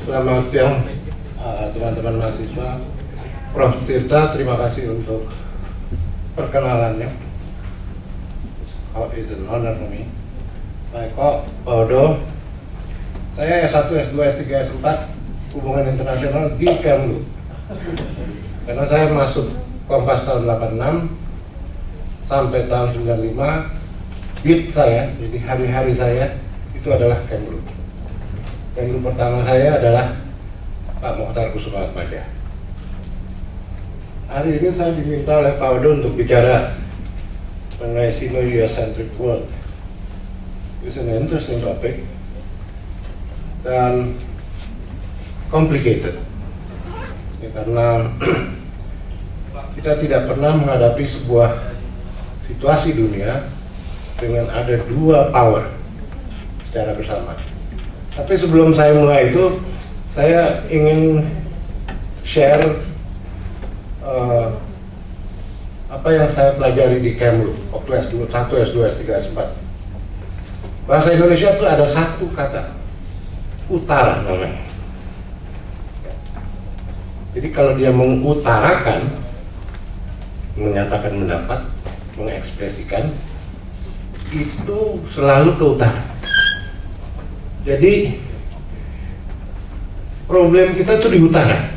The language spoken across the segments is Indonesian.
Selamat siang teman-teman mahasiswa. Prof. Tirta, terima kasih untuk perkenalannya. It's an honor for me. Baik, Pak Odo. Saya S1, S2, S3, S4 Hubungan Internasional di Kemlu. Karena saya masuk Kompas tahun 86 sampai tahun 95, beat saya, jadi hari-hari saya itu adalah Kemlu. Kemlu pertama saya adalah Pak Mokhtar Kusumaatmadja. Hari ini saya diminta oleh Pak Odo untuk bicara mengenai Sino-US-centric world. It's an interesting topic dan complicated. Ya, karena kita tidak pernah menghadapi sebuah situasi dunia dengan ada dua power secara bersama. Tapi sebelum saya mulai itu, saya ingin share apa yang saya pelajari di Kemlu waktu S2, S1, S2, S3, S4. Bahasa Indonesia itu ada satu kata, utara namanya. Jadi kalau dia mengutarakan, menyatakan pendapat, mengekspresikan, itu selalu ke utara. Jadi problem kita tuh di utara.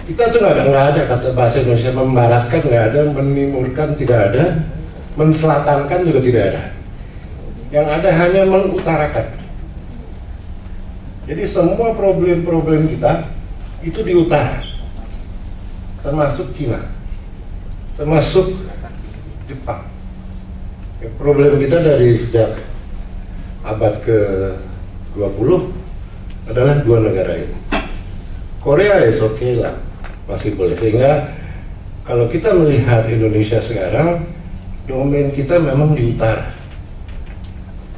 Kita tuh nggak ada kata bahasa Indonesia membaratkan, nggak ada, menimurkan tidak ada, menselatankan juga tidak ada. Yang ada hanya mengutarakan. Jadi semua problem-problem kita itu di utara, termasuk Cina, termasuk Jepang. Ya, problem kita dari sejak abad ke-20 adalah dua negara ini. Korea is okay lah, masih boleh. Sehingga kalau kita melihat Indonesia sekarang, domain kita memang di utara.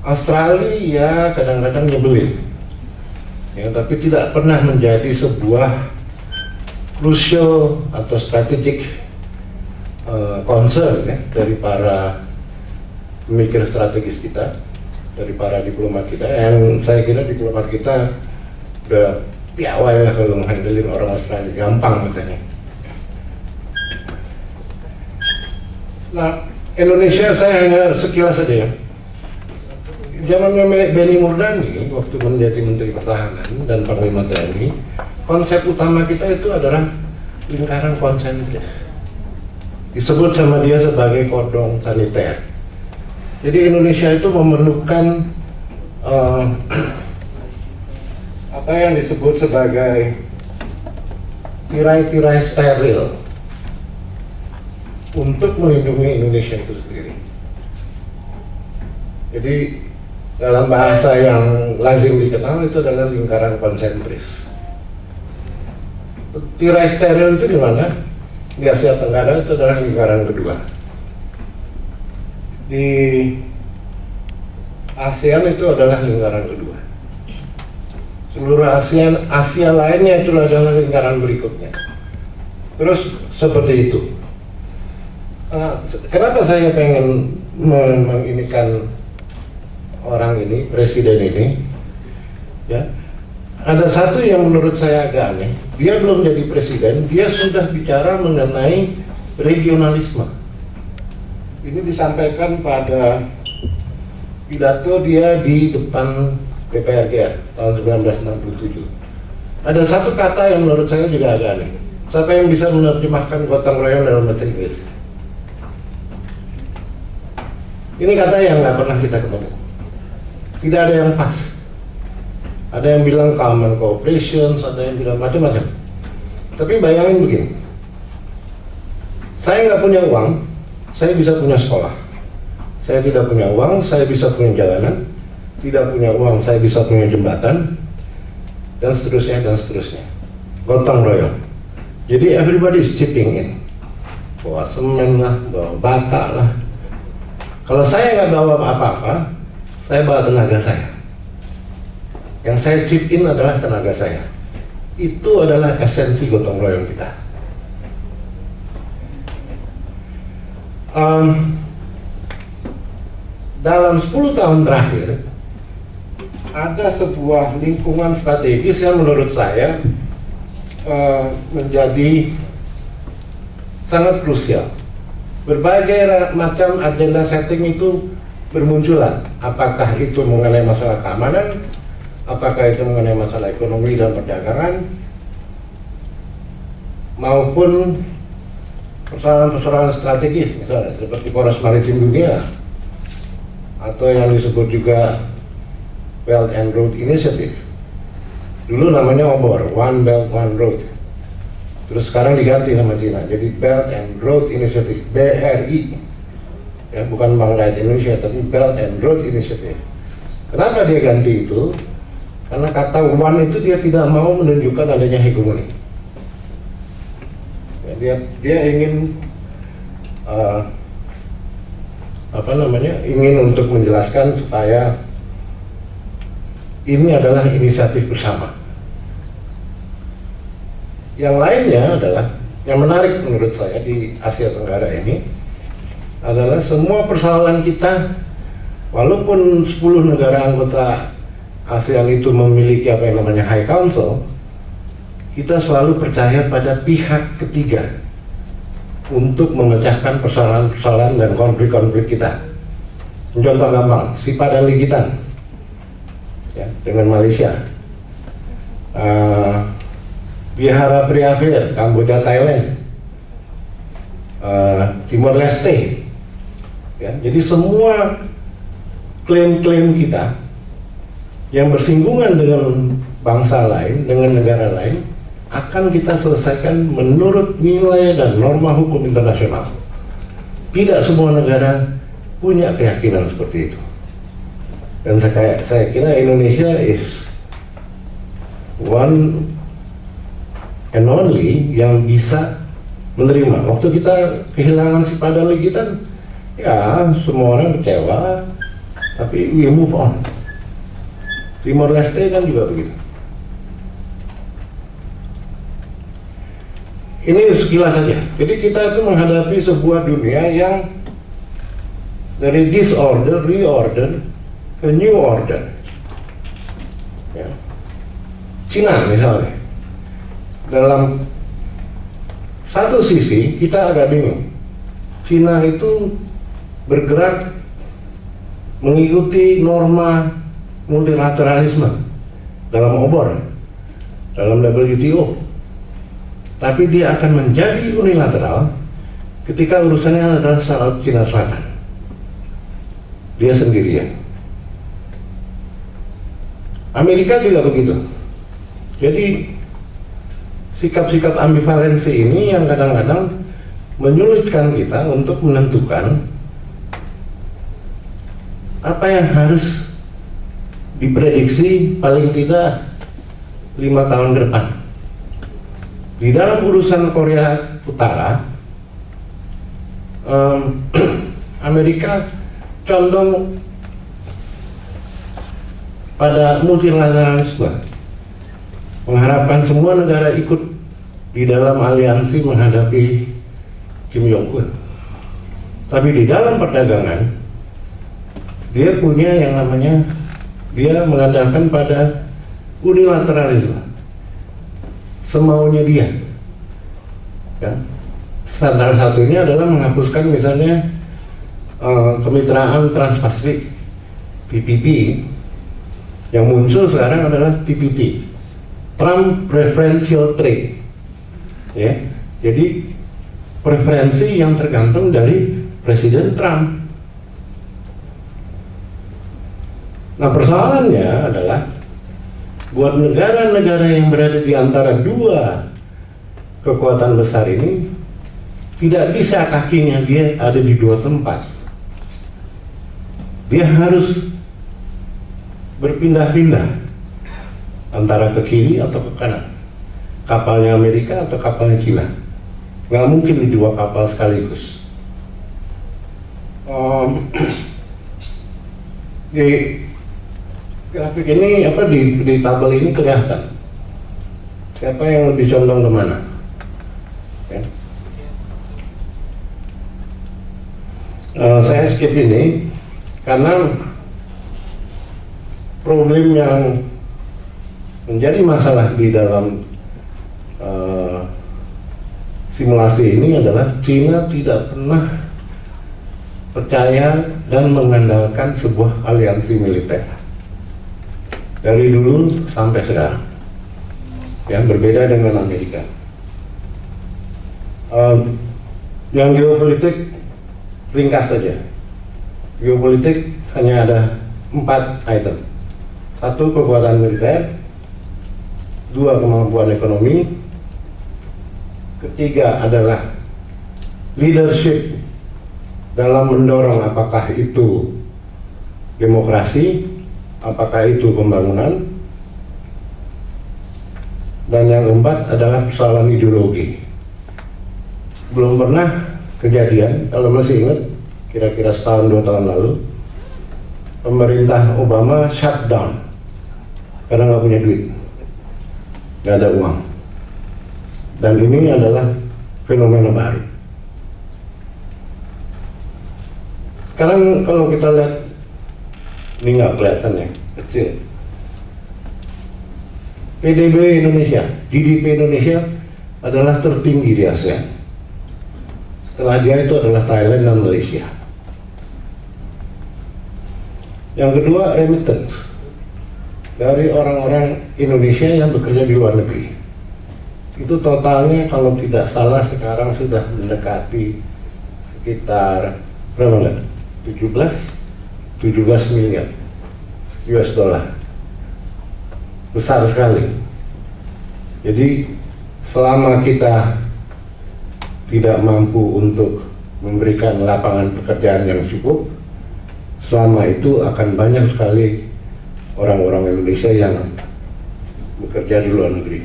Australia ya kadang-kadang nyebelin, ya, tapi tidak pernah menjadi sebuah crucial atau strategic concern ya, dari para pemikir strategis kita, dari para diplomat kita. Yang saya kira diplomat kita udah piawai lah kalau menghandling orang Australia, gampang katanya. Nah, Indonesia saya hanya sekilas saja ya. Zamannya Benny Murdani waktu menjadi Menteri Pertahanan dan Panglima TNI, konsep utama kita itu adalah lingkaran konsentris. Disebut sama dia sebagai kordon saniter. Jadi Indonesia itu memerlukan apa yang disebut sebagai tirai-tirai steril untuk melindungi Indonesia itu sendiri. Jadi dalam bahasa yang lazim dikenal itu adalah lingkaran konsentris. Tirai steril itu di mana? Di Asia Tenggara itu adalah lingkaran kedua. Di ASEAN itu adalah lingkaran kedua. Seluruh Asia lainnya itu adalah lingkaran berikutnya. Terus seperti itu. Kenapa saya pengen menginikan orang ini, presiden ini? Ya, ada satu yang menurut saya agak aneh. Dia belum jadi presiden, dia sudah bicara mengenai regionalisme. Ini disampaikan pada pidato dia di depan DPRG tahun 1967. Ada satu kata yang menurut saya juga agak aneh. Siapa yang bisa menerjemahkan gotong royong dalam bahasa Inggris? Ini kata yang nggak pernah kita ketemu. Tidak ada yang pas. Ada yang bilang common cooperation, ada yang bilang macam-macam. Tapi bayangin begini. Saya nggak punya uang, saya bisa punya sekolah. Saya tidak punya uang, saya bisa punya jalanan. Tidak punya uang, saya bisa punya jembatan, dan seterusnya, dan seterusnya. Gotong royong. Jadi everybody is chipping in. Bawa semen lah, bawa bata lah. Kalau saya nggak bawa apa-apa, saya bawa tenaga saya. Yang saya chip in adalah tenaga saya. Itu adalah esensi gotong royong kita. Dalam 10 tahun terakhir, ada sebuah lingkungan strategis yang menurut saya menjadi sangat krusial. Berbagai macam agenda setting itu bermunculan, apakah itu mengenai masalah keamanan, apakah itu mengenai masalah ekonomi dan perdagangan, maupun persoalan-persoalan strategis, misalnya seperti poros maritim dunia, atau yang disebut juga Belt and Road Initiative. Dulu namanya OBOR, One Belt One Road. Terus sekarang diganti sama Cina, jadi Belt and Road Initiative, BRI. Ya, bukan Bank Rakyat Indonesia, tapi Belt and Road Initiative. Kenapa dia ganti itu? Karena kata one itu dia tidak mau menunjukkan adanya hegemoni. Ya, dia ingin ingin untuk menjelaskan supaya ini adalah inisiatif bersama. Yang lainnya adalah, yang menarik menurut saya di Asia Tenggara ini adalah semua persoalan kita, walaupun 10 negara anggota ASEAN itu memiliki apa yang namanya High Council, kita selalu percaya pada pihak ketiga untuk memecahkan persoalan-persoalan dan konflik-konflik kita. Contoh gampang, si Padang Ligitan ya, dengan Malaysia, Bihara Priavir, Kamboja, Thailand, Timor Leste, ya. Jadi semua klaim-klaim kita yang bersinggungan dengan bangsa lain, dengan negara lain, akan kita selesaikan menurut nilai dan norma hukum internasional. Tidak semua negara punya keyakinan seperti itu. Dan saya kira Indonesia is one and only yang bisa menerima. Waktu kita kehilangan si Padang Ligitan, ya semua orang kecewa, tapi we move on. Timor Leste kan juga begitu. Ini sekilas saja. Jadi kita itu menghadapi sebuah dunia yang dari disorder, reorder, ke new order. Ya. Cina misalnya, dalam satu sisi kita agak bingung. Cina itu bergerak mengikuti norma multilateralisme dalam OBOR, dalam WTO. Tapi dia akan menjadi unilateral ketika urusannya adalah soal Cina Selatan. Dia sendirian. Amerika juga begitu. Jadi sikap-sikap ambivalensi ini yang kadang-kadang menyulitkan kita untuk menentukan apa yang harus diprediksi paling tidak 5 tahun ke depan. Di dalam urusan Korea Utara, Amerika condong pada multilateralisme, mengharapkan semua negara ikut di dalam aliansi menghadapi Kim Jong-un. Tapi di dalam perdagangan, dia punya yang namanya, dia mengandalkan pada unilateralisme, semaunya dia. Ya. Salah satunya adalah menghapuskan misalnya kemitraan Trans-Pasifik, TPP. Yang muncul sekarang adalah TPT, Trump Preferential Trade. Ya. Jadi preferensi yang tergantung dari Presiden Trump. Nah, persoalannya adalah buat negara-negara yang berada di antara dua kekuatan besar ini, tidak bisa kakinya dia ada di dua tempat. Dia harus berpindah-pindah antara ke kiri atau ke kanan. Kapalnya Amerika atau kapalnya Cina. Nggak mungkin di dua kapal sekaligus. Di grafik ini apa di tabel ini kelihatan siapa yang lebih condong kemana. Ya. Saya skip ini karena problem yang menjadi masalah di dalam simulasi ini adalah Cina tidak pernah percaya dan mengandalkan sebuah aliansi militer dari dulu sampai sekarang, yang berbeda dengan Amerika. Yang geopolitik ringkas saja. Geopolitik hanya ada 4 item. 1, kekuatan militer. 2, kemampuan ekonomi. Ketiga adalah leadership dalam mendorong apakah itu demokrasi, apakah itu pembangunan. Dan yang keempat adalah persoalan ideologi. Belum pernah kejadian, kalau masih ingat, kira-kira setahun 2 tahun lalu, pemerintah Obama shutdown karena nggak punya duit, nggak ada uang. Dan ini adalah fenomena baru. Sekarang kalau kita lihat, ini nggak kelihatan ya, kecil. PDB Indonesia, GDP Indonesia adalah tertinggi di ASEAN. Setelah dia itu adalah Thailand dan Malaysia. Yang kedua, remittance dari orang-orang Indonesia yang bekerja di luar negeri. Itu totalnya kalau tidak salah sekarang sudah mendekati sekitar berapa enggak? 17 miliar US dollar. Besar sekali. Jadi selama kita tidak mampu untuk memberikan lapangan pekerjaan yang cukup, selama itu akan banyak sekali orang-orang Indonesia yang bekerja di luar negeri.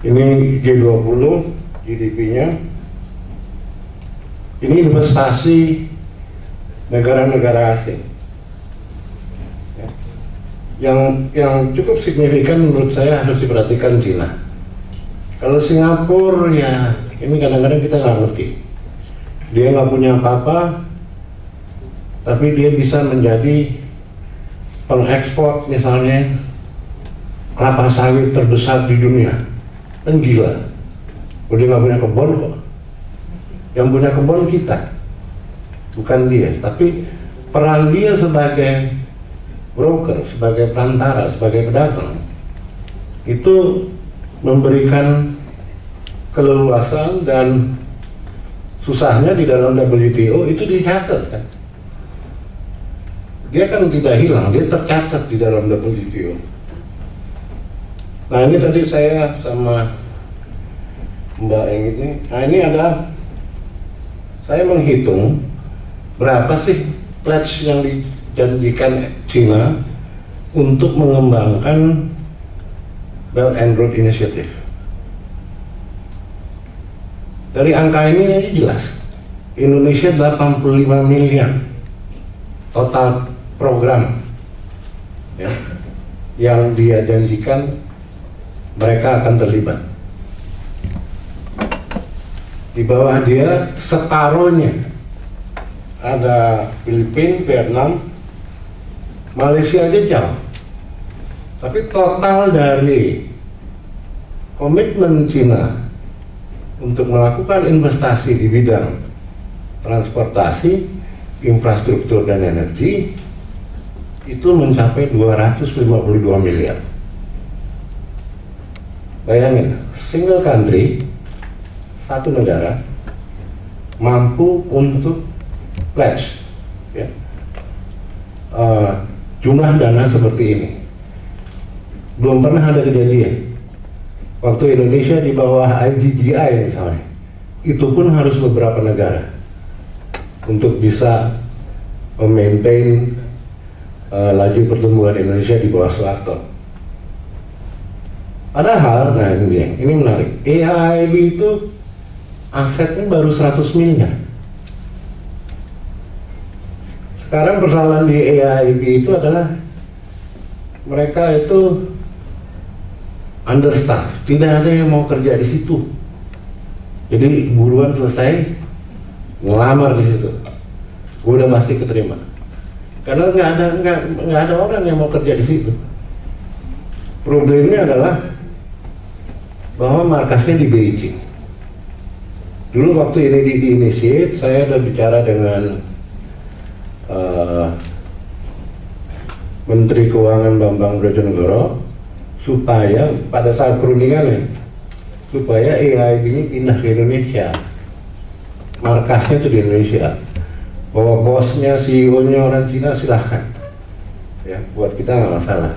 Ini G20 GDP-nya. Ini investasi negara-negara asing. Yang cukup signifikan menurut saya harus diperhatikan Cina. Kalau Singapura ya ini kadang-kadang kita nggak ngerti. Dia nggak punya apa-apa, tapi dia bisa menjadi pengekspor misalnya kelapa sawit terbesar di dunia. Kan gila. Dia nggak punya kebun kok. Yang punya kebun kita, bukan dia. Tapi peran dia sebagai broker, sebagai perantara, sebagai pedagang, itu memberikan keleluasan. Dan susahnya di dalam WTO itu dicatat kan. Dia kan tidak hilang, dia tercatat di dalam WTO. Nah ini tadi saya sama Mbak Eng ini, nah ini ada, saya menghitung berapa sih pledge yang dijanjikan Cina untuk mengembangkan Belt and Road Initiative. Dari angka ini jelas, Indonesia 85 miliar total program ya, yang dia janjikan mereka akan terlibat. Di bawah dia separuhnya ada Filipina, Vietnam, Malaysia aja jauh. Tapi total dari komitmen Cina untuk melakukan investasi di bidang transportasi, infrastruktur dan energi itu mencapai 252 miliar. Bayangin, single country, satu negara mampu untuk pledge ya, jumlah dana seperti ini. Belum pernah ada kejadian. Waktu Indonesia di bawah IGGI misalnya, itu pun harus beberapa negara untuk bisa memaintain laju pertumbuhan Indonesia di bawah Soeharto. Padahal, nah ini menarik, EIB itu asetnya baru 100 miliar. Sekarang persoalan di EIB itu adalah mereka itu understaff, tidak ada yang mau kerja di situ. Jadi buruan selesai ngelamar di situ, gue udah pasti keterima. karena nggak ada orang yang mau kerja di situ. Problemnya adalah bahwa markasnya di Beijing. Dulu waktu ini di-initiate, saya sudah bicara dengan Menteri Keuangan Bambang Brojonegoro supaya pada saat perundingannya, supaya AI ini pindah ke Indonesia, markasnya itu di Indonesia, bahwa bosnya, CEO-nya orang Cina silahkan, ya, buat kita nggak masalah.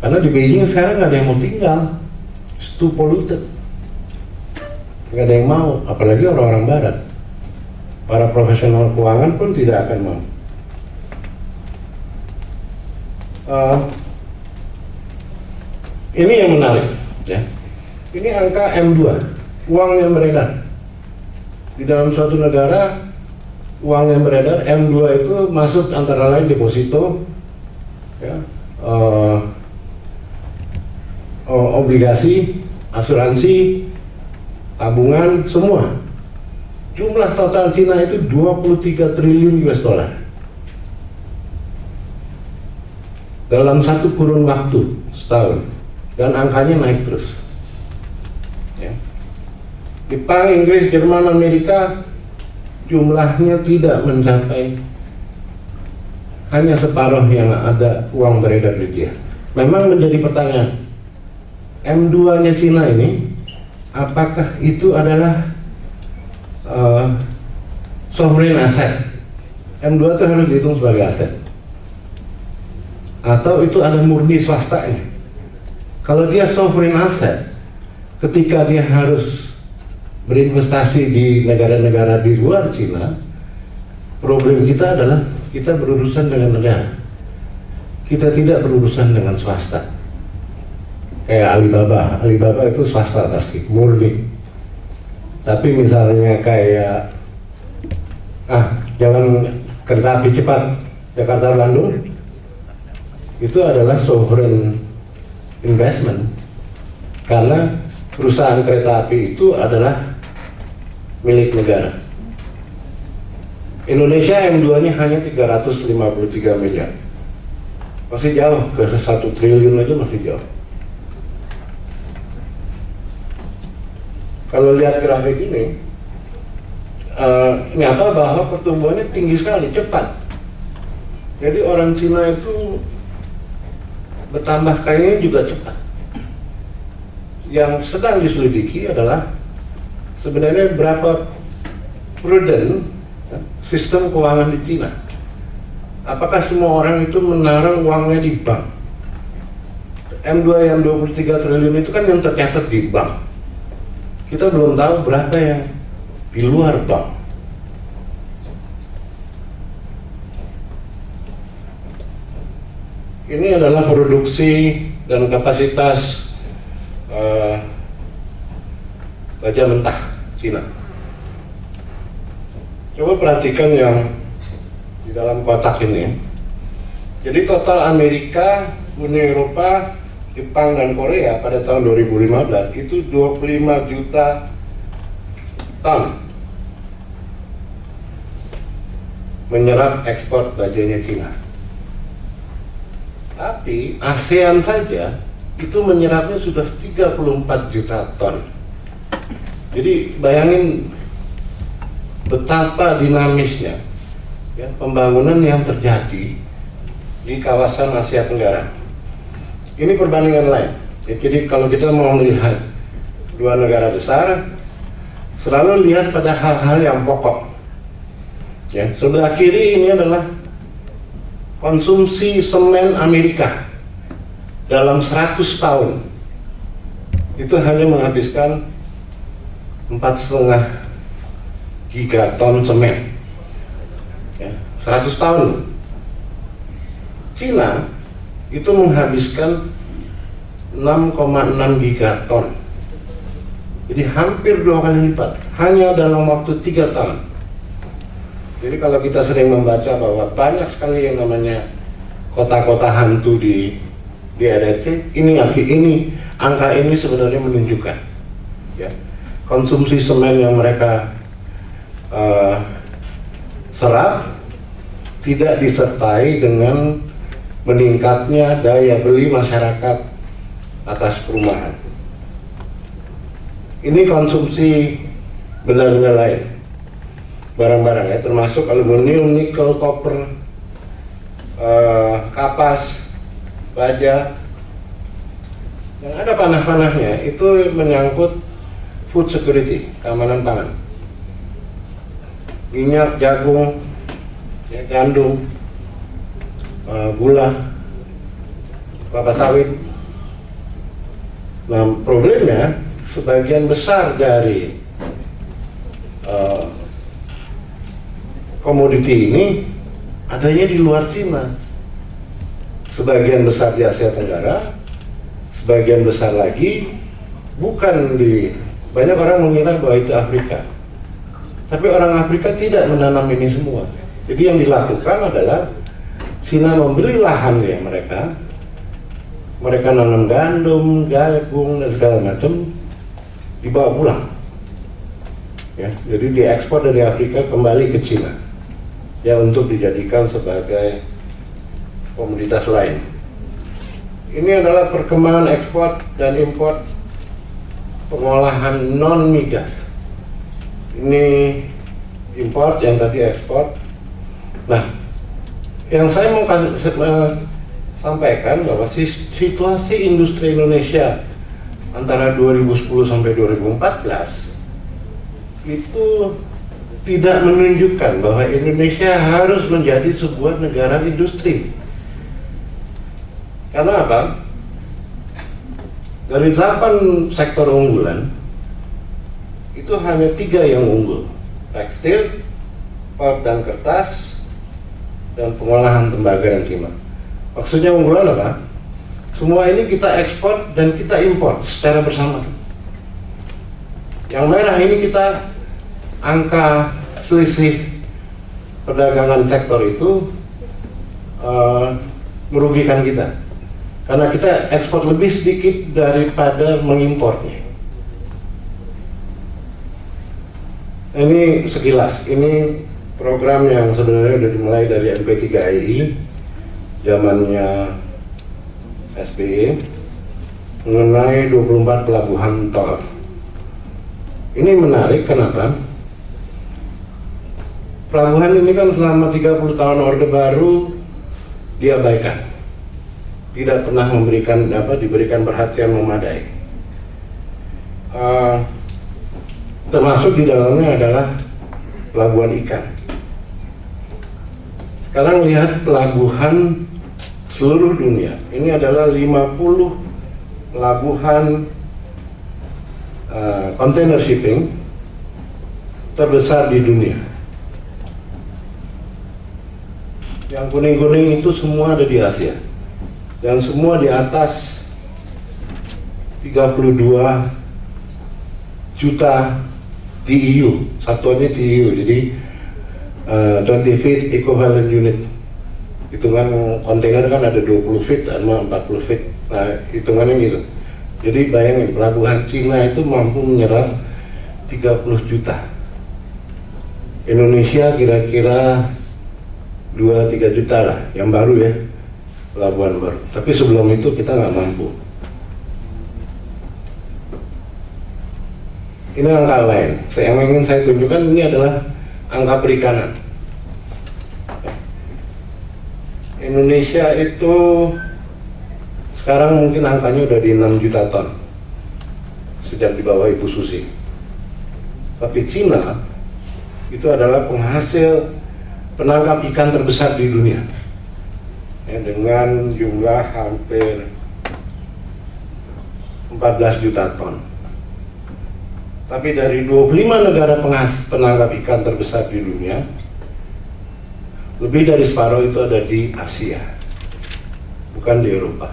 Karena di Beijing sekarang nggak ada yang mau tinggal, it's too polluted, nggak ada yang mau, apalagi orang-orang Barat. Para profesional keuangan pun tidak akan mau. Ini yang menarik, ya. Ini angka M2, uang yang beredar. Di dalam suatu negara, uang yang beredar M2 itu masuk antara lain deposito, ya, obligasi, asuransi, tabungan, semua. Jumlah total Cina itu 23 triliun US dollar. Dalam satu kurun waktu setahun, dan angkanya naik terus, ya. Jepang, Inggris, Jerman, Amerika jumlahnya tidak mencapai hanya separuh yang ada uang beredar di dia. Memang menjadi pertanyaan, M2-nya Cina ini apakah itu adalah sovereign asset? M2 itu harus dihitung sebagai aset, atau itu ada murni swastanya? Kalau dia sovereign asset, ketika dia harus berinvestasi di negara-negara di luar Cina, problem kita adalah kita berurusan dengan negara, kita tidak berurusan dengan swasta. Kayak Alibaba itu swasta pasti, murni. Tapi misalnya kayak jalan kereta api cepat Jakarta-Bandung, itu adalah sovereign investment, karena perusahaan kereta api itu adalah milik negara. Indonesia M2-nya hanya 353 miliar, masih jauh ke 1 triliun aja, masih jauh. Kalau lihat grafik ini, nyata bahwa pertumbuhannya tinggi sekali, cepat. Jadi orang Cina itu bertambah kayanya juga cepat. Yang sedang diselidiki adalah sebenarnya berapa prudent sistem keuangan di Cina. Apakah semua orang itu menaruh uangnya di bank? M2 yang 23 triliun itu kan yang tercatat di bank. Kita belum tahu berapa yang di luar bank. Ini adalah produksi dan kapasitas baja mentah Cina. Coba perhatikan yang di dalam kotak ini. Jadi total Amerika, Uni Eropa, Jepang dan Korea pada tahun 2015 itu 25 juta ton menyerap ekspor bajanya Cina. Tapi ASEAN saja itu menyerapnya sudah 34 juta ton. Jadi bayangin betapa dinamisnya, ya, pembangunan yang terjadi di kawasan Asia Tenggara. Ini perbandingan lain. Jadi kalau kita mau melihat dua negara besar, selalu lihat pada hal-hal yang pokok. Ya, sebelah kiri ini adalah konsumsi semen Amerika dalam 100 tahun. Itu hanya menghabiskan 4,5 gigaton semen. Ya, 100 tahun. Cina itu menghabiskan 6,6 gigaton. Jadi hampir 2 kali lipat hanya dalam waktu 3 tahun. Jadi kalau kita sering membaca bahwa banyak sekali yang namanya kota-kota hantu di RRC, ini angka ini sebenarnya menunjukkan, ya, konsumsi semen yang mereka serap tidak disertai dengan meningkatnya daya beli masyarakat atas perumahan. Ini konsumsi benda-benda lain, barang-barang ya, termasuk aluminium, nikel, koper, kapas, baja, yang ada panah-panahnya itu menyangkut food security, keamanan pangan. Minyak, jagung, ya, gandum, gula, kelapa sawit. Nah, problemnya sebagian besar dari komoditi ini adanya di luar Cina. Sebagian besar di Asia Tenggara, sebagian besar lagi bukan di, banyak orang mengira bahwa itu Afrika. Tapi orang Afrika tidak menanam ini semua. Jadi yang dilakukan adalah Cina memberi lahan ya mereka nanam gandum, jagung dan segala macam, dibawa pulang. Ya, jadi diekspor dari Afrika kembali ke Cina ya untuk dijadikan sebagai komoditas lain. Ini adalah perkembangan ekspor dan impor pengolahan non migas. Ini import, yang tadi ekspor. Nah, yang saya mau sampaikan bahwa situasi industri Indonesia antara 2010 sampai 2014 itu tidak menunjukkan bahwa Indonesia harus menjadi sebuah negara industri. Karena apa? Dari 8 sektor unggulan itu hanya 3 yang unggul: tekstil, pulp dan kertas, dan pengolahan tembaga dan timah. Maksudnya unggulan apa? Semua ini kita ekspor dan kita impor secara bersama. Yang merah ini kita angka selisih perdagangan sektor itu merugikan kita karena kita ekspor lebih sedikit daripada mengimpornya. Ini sekilas, ini program yang sebenarnya sudah dimulai dari MP3I zamannya SBY mengenai 24 pelabuhan tol. Ini menarik, kenapa? Pelabuhan ini kan selama 30 tahun Orde Baru diabaikan, tidak pernah diberikan perhatian memadai. Termasuk di dalamnya adalah pelabuhan ikan. Sekarang lihat pelabuhan seluruh dunia, ini adalah 50 pelabuhan container shipping terbesar di dunia. Yang kuning-kuning itu semua ada di Asia dan semua di atas 32 juta TEU, satuannya TEU, jadi 20 feet equivalent unit. Hitungan kontainer kan ada 20 feet sama 40 feet, nah hitungannya gitu. Jadi bayangin, pelabuhan Cina itu mampu menyerap 30 juta. Indonesia kira-kira 2-3 juta lah, yang baru ya, pelabuhan baru. Tapi sebelum itu kita nggak mampu. Ini angka lain. Yang ingin saya tunjukkan ini adalah angka perikanan. Indonesia itu sekarang mungkin angkanya udah di 6 juta ton sejak di bawah Ibu Susi. Tapi Cina itu adalah penghasil penangkap ikan terbesar di dunia ya, dengan jumlah hampir 14 juta ton. Tapi dari 25 negara penangkap ikan terbesar di dunia, lebih dari separuh itu ada di Asia, bukan di Eropa,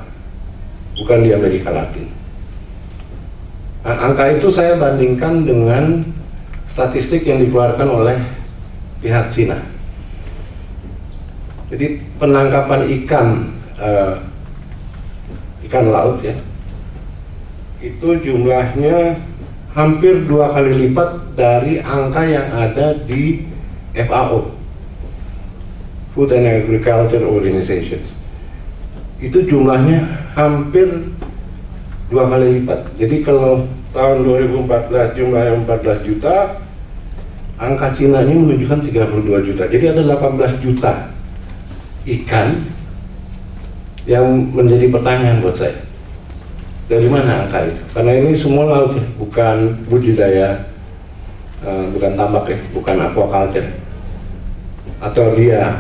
bukan di Amerika Latin. Nah, angka itu saya bandingkan dengan statistik yang dikeluarkan oleh pihak Cina. Jadi penangkapan ikan laut ya, itu jumlahnya hampir 2 kali lipat dari angka yang ada di FAO. Food and Agriculture Organization. Itu jumlahnya hampir 2 kali lipat. Jadi kalau tahun 2014 jumlahnya 14 juta, angka Cina ini menunjukkan 32 juta. Jadi ada 18 juta ikan yang menjadi pertanyaan buat saya. Dari mana angka itu? Karena ini semua laut ya, bukan budidaya, bukan tambak ya, bukan aquaculture. Atau dia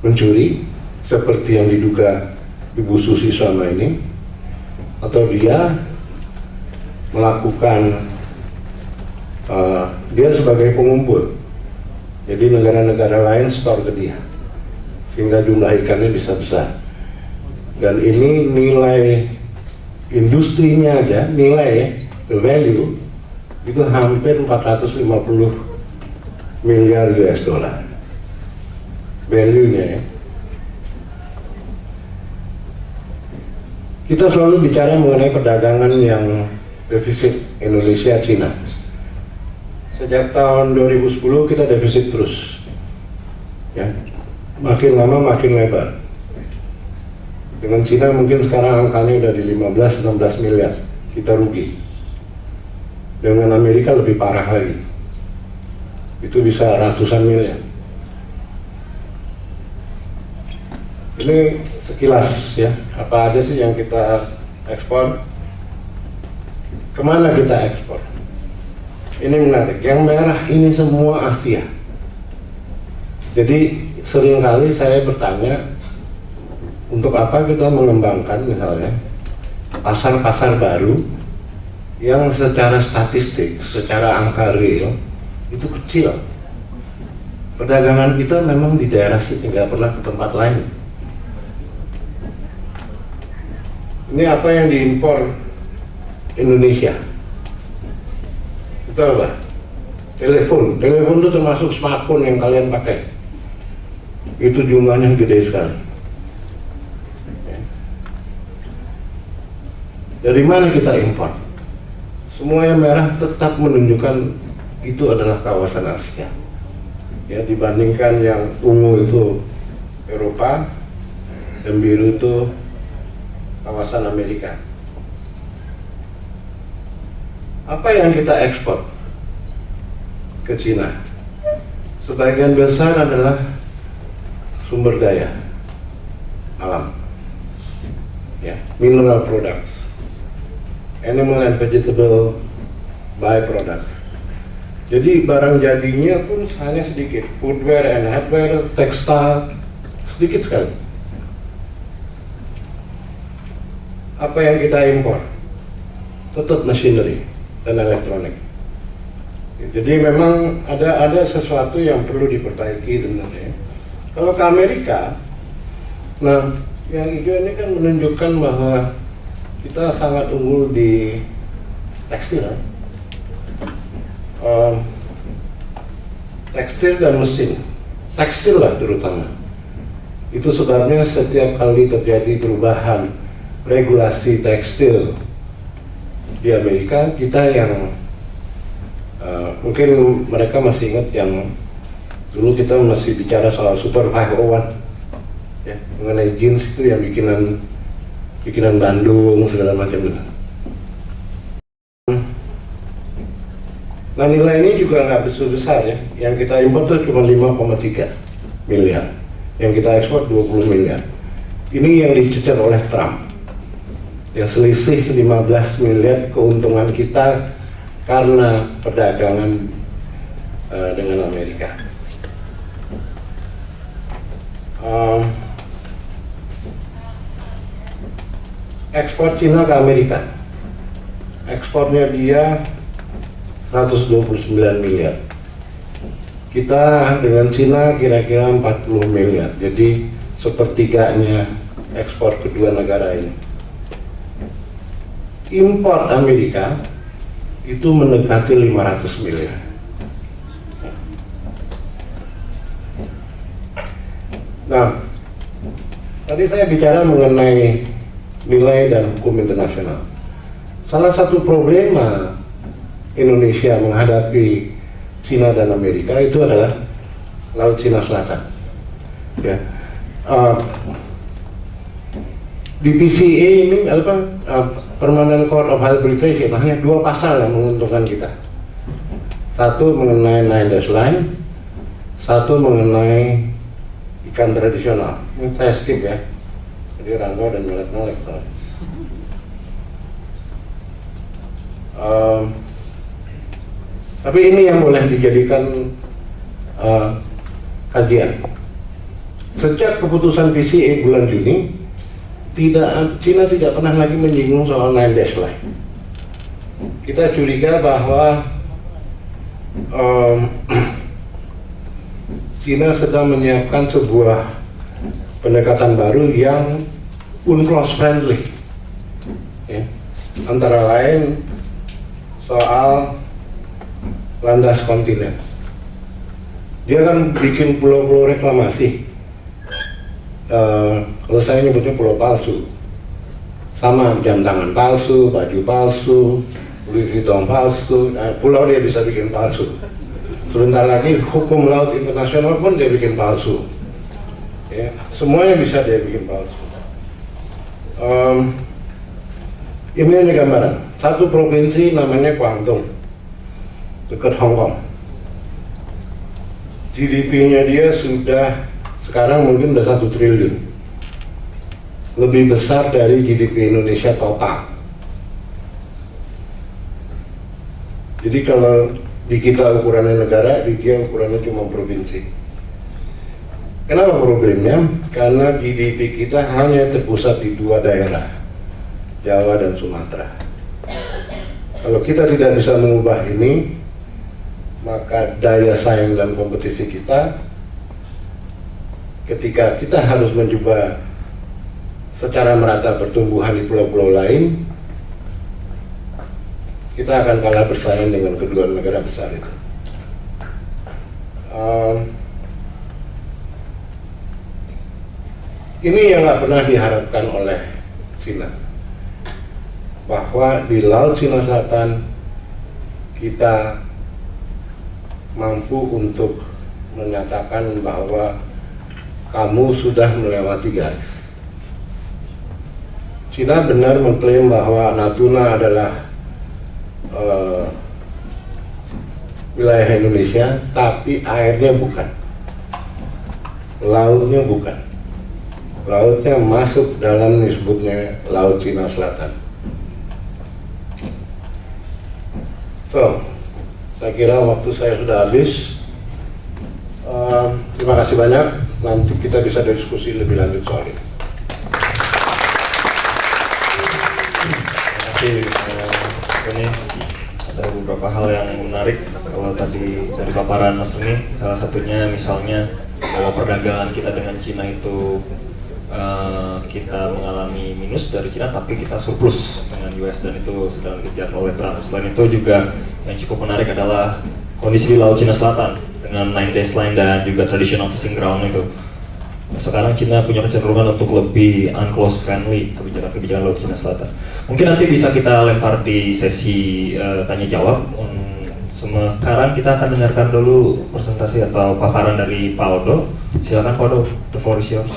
mencuri seperti yang diduga Ibu Susi selama ini, atau dia melakukan dia sebagai pengumpul. Jadi negara-negara lain store ke dia sehingga jumlah ikannya bisa besar. Dan ini nilai industrinya aja, nilai ya, the value itu hampir 450 miliar US dollar value-nya ya. Kita selalu bicara mengenai perdagangan yang defisit Indonesia-Cina. Sejak tahun 2010 kita defisit terus, ya, makin lama makin lebar. Dengan Cina mungkin sekarang angkanya udah di 15-16 miliar, kita rugi. Dengan Amerika lebih parah lagi, itu bisa ratusan miliar. Ini sekilas ya, apa aja sih yang kita ekspor, kemana kita ekspor. Ini menarik, yang merah ini semua Asia. Jadi seringkali saya bertanya, untuk apa kita mengembangkan misalnya pasar-pasar baru yang secara statistik, secara angka real itu kecil. Perdagangan kita memang di daerah sini, nggak pernah ke tempat lain. Ini apa yang diimpor Indonesia? Itu apa? Telepon itu termasuk smartphone yang kalian pakai. Itu jumlahnya gede sekali. Dari mana kita impor? Semua yang merah tetap menunjukkan itu adalah kawasan Asia. Ya, dibandingkan yang ungu itu Eropa, dan biru itu kawasan Amerika. Apa yang kita ekspor ke Cina? Sebagian besar adalah sumber daya alam, ya, mineral products, animal and vegetable byproduct. Jadi barang jadinya pun hanya sedikit, footwear and hardware, tekstil, sedikit sekali. Apa yang kita impor? Tetap machinery dan elektronik. Jadi memang ada sesuatu yang perlu diperbaiki sebenarnya. Kalau ke Amerika, nah yang hijau ini kan menunjukkan bahwa kita sangat unggul di tekstil, tekstil dan mesin, tekstil lah terutama. Itu sebabnya setiap kali terjadi perubahan regulasi tekstil di Amerika, kita yang mungkin mereka masih ingat yang dulu kita masih bicara soal Super 501 ya, mengenai jeans itu yang bikinan Bandung segala macam itu. Nah nilai ini juga nggak besar ya, yang kita impor itu cuma 5,3 miliar, yang kita ekspor 20 miliar. Ini yang dicecer oleh Trump, yang selisih 15 miliar keuntungan kita karena perdagangan dengan Amerika. Ekspor Cina ke Amerika, ekspornya dia 129 miliar. Kita dengan Cina kira-kira 40 miliar. Jadi sepertiganya ekspor kedua negara ini. Import Amerika itu mendekati 500 miliar. Nah, tadi saya bicara mengenai nilai dan hukum internasional. Salah satu problema Indonesia menghadapi Cina dan Amerika itu adalah Laut Cina Selatan. Ya. Di PCA ini Permanent Court of Arbitration hanya 2 pasal yang menguntungkan kita. Satu mengenai 9 dash line, satu mengenai ikan tradisional. Ini saya skip ya. Jadi Rangga dan melek-melek. Tapi ini yang boleh dijadikan kajian. Sejak keputusan PCA bulan Juni, Cina tidak pernah lagi menyinggung soal 9 dash line. Kita curiga bahwa Cina sedang menyiapkan sebuah pendekatan baru yang UNCLOS friendly, ya. Antara lain soal landas kontinen. Dia kan bikin pulau-pulau reklamasi. Kalau saya nyebutnya pulau palsu, sama jam tangan palsu, baju palsu, Louis Vuitton palsu, pulau dia bisa bikin palsu. Sebentar lagi hukum laut internasional pun dia bikin palsu, ya, semuanya bisa dia bikin palsu. Ini gambaran, satu provinsi namanya Guangdong, dekat Hong Kong. GDP-nya dia sudah sekarang mungkin udah 1 triliun, lebih besar dari GDP Indonesia total. Jadi kalau di kita ukurannya negara, di dia ukurannya cuma provinsi. Kenapa problemnya? Karena GDP kita hanya terpusat di 2 daerah, Jawa dan Sumatera. Kalau kita tidak bisa mengubah ini, maka daya saing dan kompetisi kita, ketika kita harus mencoba secara merata pertumbuhan di pulau-pulau lain, kita akan kalah bersaing dengan kedua negara besar itu. Ini yang nggak pernah diharapkan oleh Cina, bahwa di Laut Cina Selatan kita mampu untuk menyatakan bahwa kamu sudah melewati garis. Cina benar mengklaim bahwa Natuna adalah wilayah Indonesia, tapi airnya bukan, lautnya bukan. Lautnya masuk dalam disebutnya Laut Cina Selatan. So, saya kira waktu saya sudah habis. Terima kasih banyak. Nanti kita bisa diskusi lebih lanjut soal ini. Terima kasih. Ini ada beberapa hal yang menarik. Kalau tadi dari paparan Mas Reni, salah satunya misalnya bahwa perdagangan kita dengan Cina itu kita mengalami minus dari Cina, tapi kita surplus dengan US, dan itu sedang dikejar oleh Trump. Selain itu juga yang cukup menarik adalah kondisi di Laut Cina Selatan dengan 9 dash line dan juga traditional fishing ground itu. Sekarang Cina punya kecenderungan untuk lebih UNCLOS friendly kebijakan Laut Cina Selatan. Mungkin nanti bisa kita lempar di sesi tanya jawab. Sekarang kita akan dengarkan dulu presentasi atau paparan dari Pak Odo. Silakan Pak Odo, the floor is yours.